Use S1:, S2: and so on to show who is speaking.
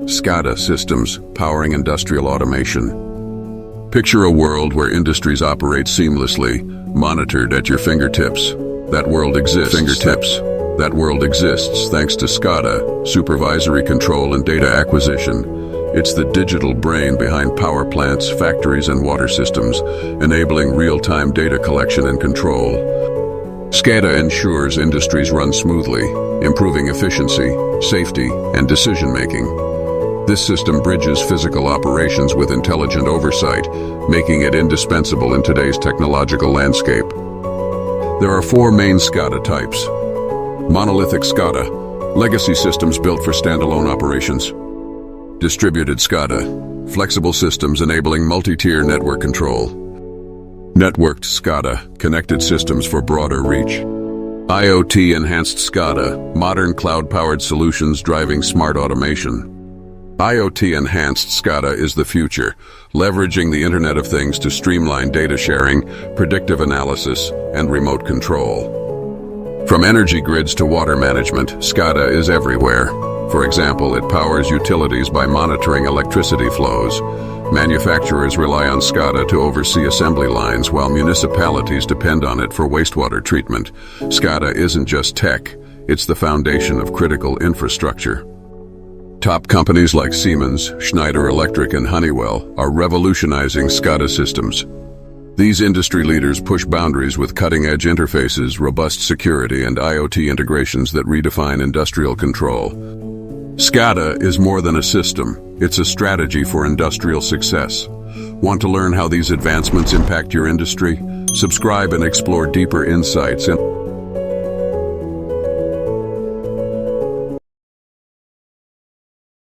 S1: SCADA systems powering industrial automation. Picture a world where industries operate seamlessly, monitored at your fingertips. That world exists. That world exists thanks to SCADA, supervisory control and data acquisition. It's the digital brain behind power plants, factories, and water systems, enabling real-time data collection and control. SCADA ensures industries run smoothly, improving efficiency, safety, and decision-making. This system bridges physical operations with intelligent oversight, making it indispensable in today's technological landscape. There are 4 main SCADA types. Monolithic SCADA, legacy systems built for standalone operations. Distributed SCADA, flexible systems enabling multi-tier network control. Networked SCADA, connected systems for broader reach. IoT-enhanced SCADA, modern cloud-powered solutions driving smart automation. IoT-enhanced SCADA is the future, leveraging the Internet of Things to streamline data sharing, predictive analysis, and remote control. From energy grids to water management, SCADA is everywhere. For example, it powers utilities by monitoring electricity flows. Manufacturers rely on SCADA to oversee assembly lines, while municipalities depend on it for wastewater treatment. SCADA isn't just tech, it's the foundation of critical infrastructure. Top companies like Siemens, Schneider Electric, and Honeywell are revolutionizing SCADA systems. These industry leaders push boundaries with cutting-edge interfaces, robust security, and IoT integrations that redefine industrial control. SCADA is more than a system, it's a strategy for industrial success. Want to learn how these advancements impact your industry? Subscribe and explore deeper insights